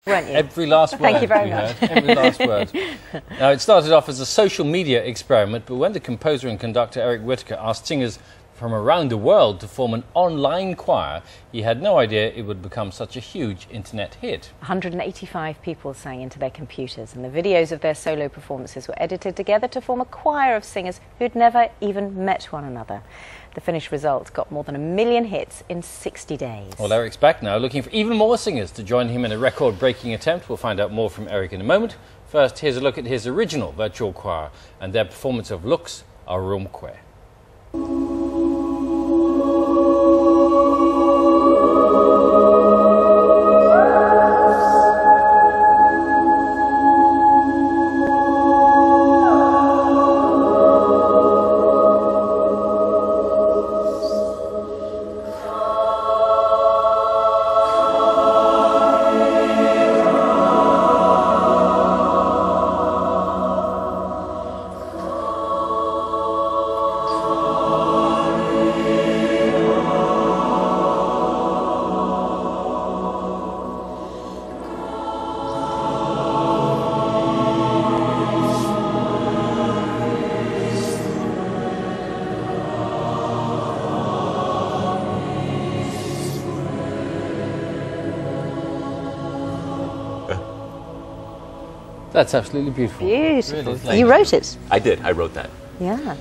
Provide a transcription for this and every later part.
Weren't you? Every last word. Thank you very much. Heard. Every last word. Now, it started off as a social media experiment, but when the composer and conductor Eric Whitacre asked singers from around the world to form an online choir, he had no idea it would become such a huge internet hit. 185 people sang into their computers, and the videos of their solo performances were edited together to form a choir of singers who'd never even met one another. The finished result got more than 1 million hits in 60 days. Well, Eric's back now, looking for even more singers to join him in a record-breaking attempt. We'll find out more from Eric in a moment. First, here's a look at his original virtual choir and their performance of Lux a Whitacre. That's absolutely beautiful. Beautiful. Really, you wrote it? I did. I wrote that. Yeah.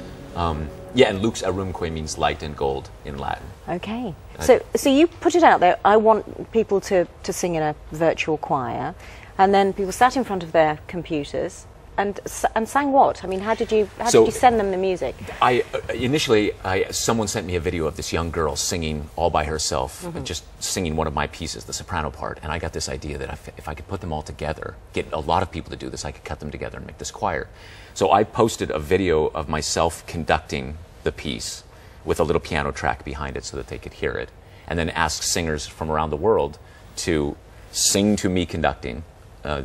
Yeah, and Lux a Whitacre means light and gold in Latin. Okay. So you put it out there, I want people to sing in a virtual choir, and then people sat in front of their computers and sang what? I mean, how did you send them the music? Initially, someone sent me a video of this young girl singing all by herself, just singing one of my pieces, the soprano part, and I got this idea that if I could put them all together, get a lot of people to do this, I could cut them together and make this choir. So I posted a video of myself conducting the piece with a little piano track behind it so that they could hear it, and then asked singers from around the world to sing to me conducting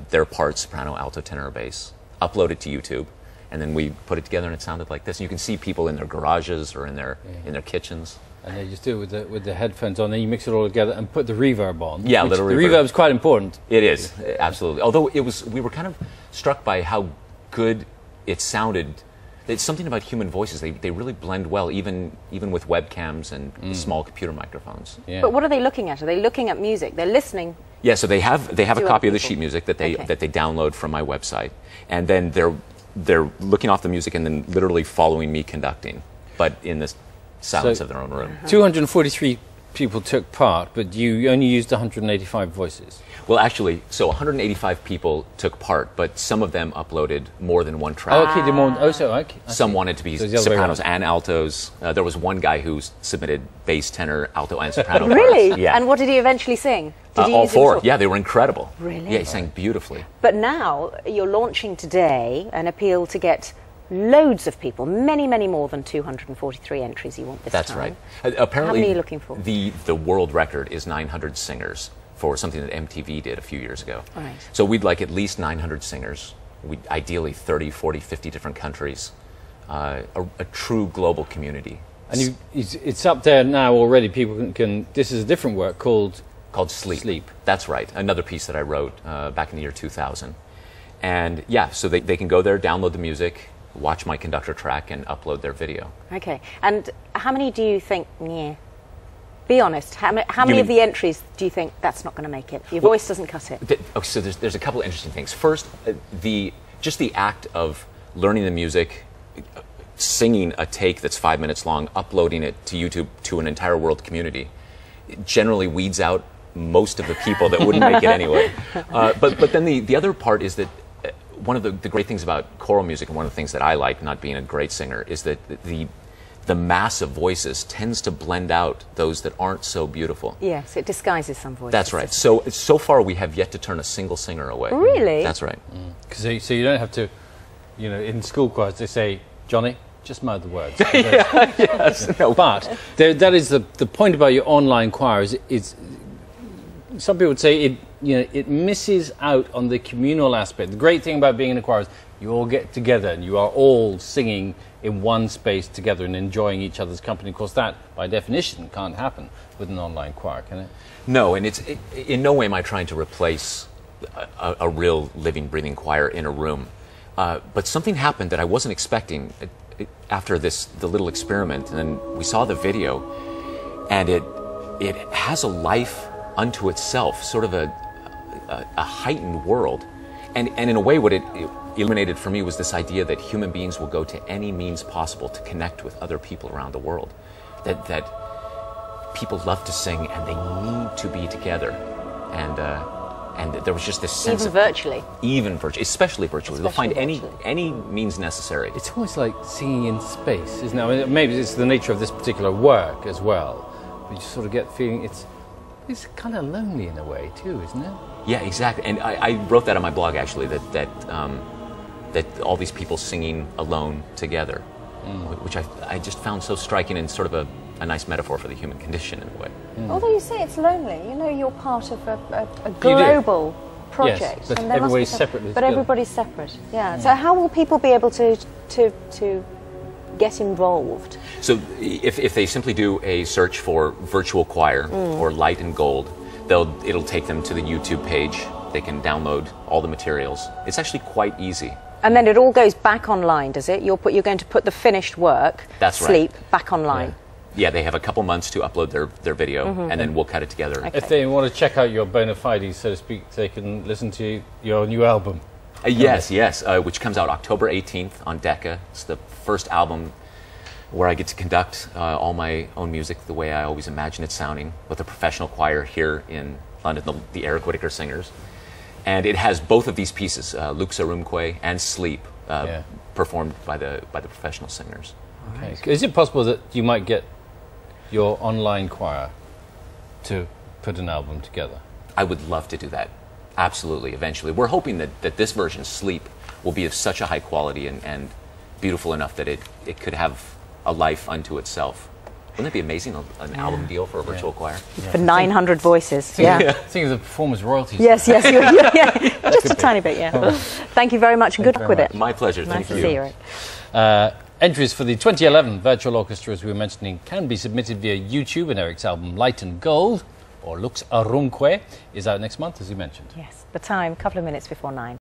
their parts, soprano, alto, tenor, or bass, upload it to YouTube, and then we put it together and it sounded like this. And you can see people in their garages or in their kitchens. And they just do it with the headphones on, then you mix it all together and put the reverb on. Yeah, little reverb. The reverb's quite important. It is, absolutely. Although we were kind of struck by how good it sounded. It's something about human voices. They really blend well, even with webcams and small computer microphones. Yeah. But what are they looking at? Are they looking at music? They're listening. Yeah, so they have a copy of the people. sheet music that they download from my website, and then they're looking off the music and then literally following me conducting, but in the silence of their own room. 243 people took part, but you only used 185 voices. Well, actually, so 185 people took part, but some of them uploaded more than one track. Oh, okay, okay. Some wanted to be sopranos and altos. There was one guy who submitted bass, tenor, alto, and soprano Really? parts. Yeah. And what did he eventually sing? Did he all use four. himself? Yeah, they were incredible. Really? Yeah, he sang beautifully. But now you're launching today an appeal to get loads of people, many, many more than 243 entries you want this That's time. right. Apparently, how many are you looking for? The world record is 900 singers for something that MTV did a few years ago. Right. So we'd like at least 900 singers. Ideally 30, 40, 50 different countries. A true global community. And it's up there now already. People can this is a different work called Sleep. That's right. Another piece that I wrote back in the year 2000. And yeah, so they can go there, download the music, watch my conductor track, and upload their video. Okay. And how many do you think, be honest, how many of the entries do you think that's not going to make it? Your voice doesn't cut it. So there's a couple of interesting things. First, just the act of learning the music, singing a take that's 5 minutes long, uploading it to YouTube to an entire world community, generally weeds out most of the people that wouldn't make it anyway. But then the other part is that one of the great things about choral music, and one of the things that I like, not being a great singer, is that the mass of voices tends to blend out those that aren't so beautiful. Yes, it disguises some voices. That's right. So far we have yet to turn a single singer away. Really? That's right. So you don't have to, in school choirs they say, Johnny, just mouth the words. Yes. No. But that is the point about your online choir is some people would say it misses out on the communal aspect. The great thing about being in a choir is you all get together and you are all singing in one space together and enjoying each other's company. Of course, that, by definition, can't happen with an online choir, can it? No, and in no way am I trying to replace a real living, breathing choir in a room. But something happened that I wasn't expecting after the little experiment. And then we saw the video, and it has a life unto itself, sort of a heightened world. And in a way, what it illuminated for me was this idea that human beings will go to any means possible to connect with other people around the world. That people love to sing and they need to be together. And there was just this sense Even of virtually. Even virtually, especially virtually. They'll find Especially any means necessary. It's almost like singing in space, isn't it? I mean, maybe it's the nature of this particular work as well. But you just sort of get the feeling it's kind of lonely in a way too, isn't it? Yeah, exactly. And I wrote that on my blog actually, that all these people singing alone together, which I just found so striking and sort of a nice metaphor for the human condition in a way. Although you say it's lonely, you know, you're part of a global project. Yes, but and there must be everybody's some- separately But together. everybody's separate, yeah. So how will people be able to get involved? So if they simply do a search for virtual choir or light and gold, it'll take them to the YouTube page. They can download all the materials. It's actually quite easy. And then it all goes back online, does it? You're going to put the finished work, That's right. Sleep, back online. Yeah, they have a couple months to upload their video, and then we'll cut it together. Okay. If they want to check out your bona fides, so to speak, they can listen to your new album. Yes, which comes out October 18th on Decca. It's the first album where I get to conduct all my own music the way I always imagine it sounding, with a professional choir here in London, the Eric Whitacre Singers. And it has both of these pieces, Luxa Rumque and Sleep, performed by the professional singers. Okay. Is it possible that you might get your online choir to put an album together? I would love to do that. Absolutely, eventually. We're hoping that this version, Sleep, will be of such a high quality and beautiful enough that it could have a life unto itself. Wouldn't that be amazing, an album deal for a virtual choir? For 900 voices, yeah. Think of the performance royalties. Yes, just a tiny bit, yeah. Thank you very much and good luck with it. My pleasure, Nice thank to you. see you, Eric. Entries for the 2011 Virtual Orchestra, as we were mentioning, can be submitted via YouTube, and Eric's album Light and Gold, or Lux Arumque, is out next month, as you mentioned. Yes, the time, a couple of minutes before 9.